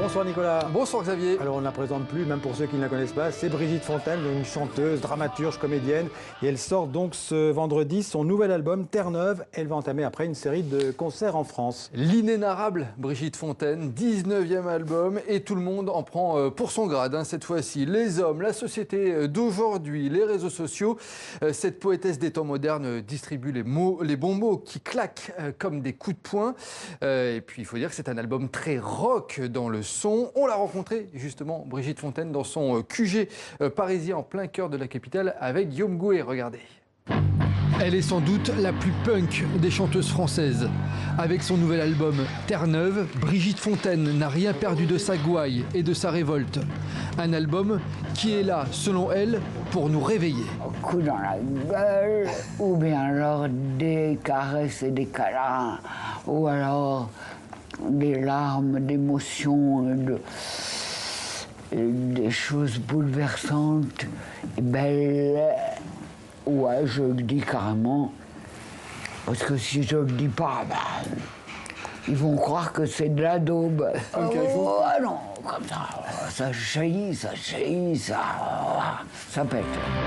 Bonsoir Nicolas. Bonsoir Xavier. Alors on ne la présente plus, même pour ceux qui ne la connaissent pas, c'est Brigitte Fontaine, une chanteuse, dramaturge, comédienne. Et elle sort donc ce vendredi son nouvel album Terre-Neuve. Elle va entamer après une série de concerts en France. L'inénarrable Brigitte Fontaine, 19e album, et tout le monde en prend pour son grade cette fois-ci. Les hommes, la société d'aujourd'hui, les réseaux sociaux. Cette poétesse des temps modernes distribue les bons mots qui claquent comme des coups de poing. Et puis il faut dire que c'est un album très rock dans le son. On l'a rencontré justement, Brigitte Fontaine, dans son QG parisien en plein cœur de la capitale avec Guillaume Gouet. Regardez. Elle est sans doute la plus punk des chanteuses françaises. Avec son nouvel album Terre-Neuve, Brigitte Fontaine n'a rien perdu de sa gouaille et de sa révolte. Un album qui est là, selon elle, pour nous réveiller. Un coup dans la gueule, ou bien alors des caresses et des câlins, ou alors des larmes d'émotion, des choses bouleversantes et belles. Ouais, je le dis carrément, parce que si je le dis pas, ils vont croire que c'est de la daube. Ah non, comme ça jaillit, ça pète.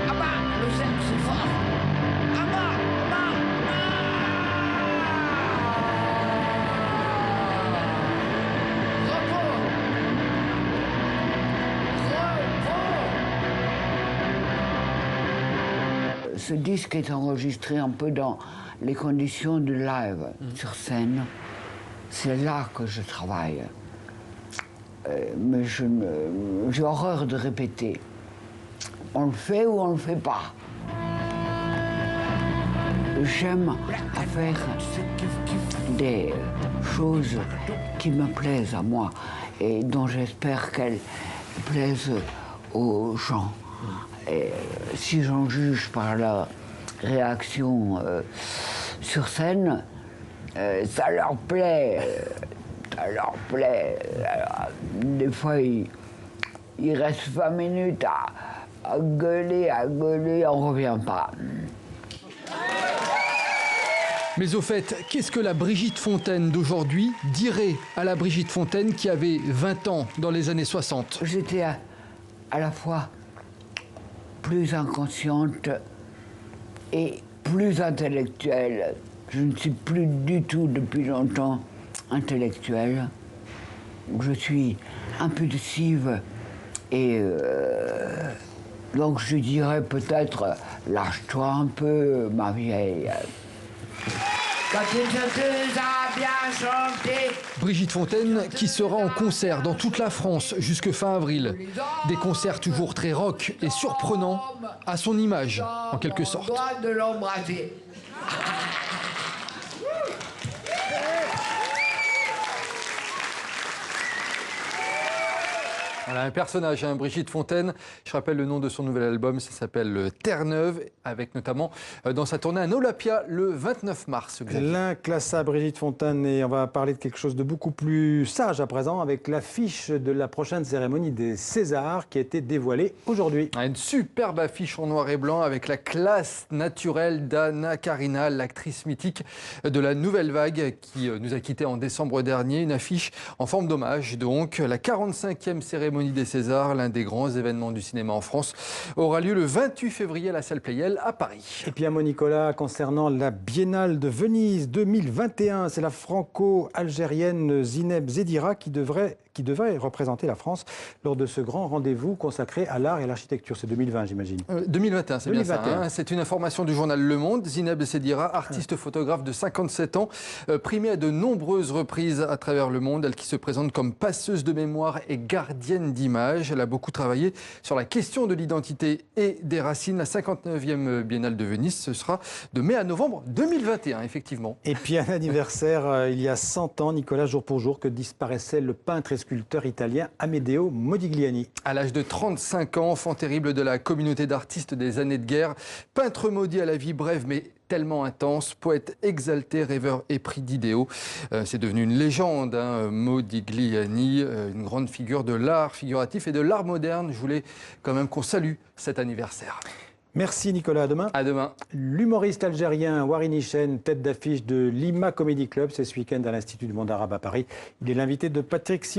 Ah bah, le sexe c'est fort. Ah bah, Ce disque est enregistré un peu dans les conditions du live, sur scène. C'est là que je travaille. Mais j'ai horreur de répéter. On le fait ou on le fait pas. J'aime faire des choses qui me plaisent à moi et dont j'espère qu'elles plaisent aux gens. Et si j'en juge par la réaction sur scène, ça leur plaît. Alors, des fois, il reste 20 minutes à gueuler, on revient pas. Mais au fait, qu'est-ce que la Brigitte Fontaine d'aujourd'hui dirait à la Brigitte Fontaine qui avait 20 ans dans les années 60 ? J'étais à la fois plus inconsciente et plus intellectuelle. Je ne suis plus du tout depuis longtemps intellectuelle. Je suis impulsive et donc je dirais peut-être lâche-toi un peu, ma vieille. Quand une chanteuse a bien chanté. Brigitte Fontaine qui sera en concert dans toute la France jusque fin avril. Des concerts toujours très rock et surprenants à son image, en quelque sorte. De l'embrasser. Voilà un personnage, Brigitte Fontaine. Je rappelle le nom de son nouvel album, ça s'appelle Terre-Neuve, avec notamment dans sa tournée un Olympia le 29 mars. L'inclassable Brigitte Fontaine, et on va parler de quelque chose de beaucoup plus sage à présent, avec l'affiche de la prochaine cérémonie des Césars qui a été dévoilée aujourd'hui. Une superbe affiche en noir et blanc avec la classe naturelle d'Anna Karina, l'actrice mythique de la Nouvelle Vague qui nous a quittés en décembre dernier. Une affiche en forme d'hommage, donc. La 45e cérémonie des Césars, l'un des grands événements du cinéma en France, aura lieu le 28 février à la salle Pleyel à Paris. Et puis un mot, Nicolas, concernant la Biennale de Venise 2021, c'est la franco-algérienne Zineb Zedira qui devrait représenter la France lors de ce grand rendez-vous consacré à l'art et à l'architecture. C'est 2020, j'imagine. 2021, c'est bien ça. C'est une information du journal Le Monde. Zineb Zedira, artiste photographe de 57 ans, primée à de nombreuses reprises à travers le monde. Elle qui se présente comme passeuse de mémoire et gardienne d'images. Elle a beaucoup travaillé sur la question de l'identité et des racines. La 59e Biennale de Venise, ce sera de mai à novembre 2021, effectivement. Et puis un anniversaire, il y a 100 ans, Nicolas, jour pour jour, que disparaissait le peintre et sculpteur italien Amedeo Modigliani. À l'âge de 35 ans, enfant terrible de la communauté d'artistes des années de guerre, peintre maudit à la vie brève mais tellement intense, poète exalté, rêveur épris d'idéaux. C'est devenu une légende, Modigliani, une grande figure de l'art figuratif et de l'art moderne. Je voulais quand même qu'on salue cet anniversaire. Merci Nicolas, à demain. À demain. L'humoriste algérien Warini Chen, tête d'affiche de l'IMA Comedy Club, c'est ce week-end à l'Institut du Monde Arabe à Paris. Il est l'invité de Patrick Simon.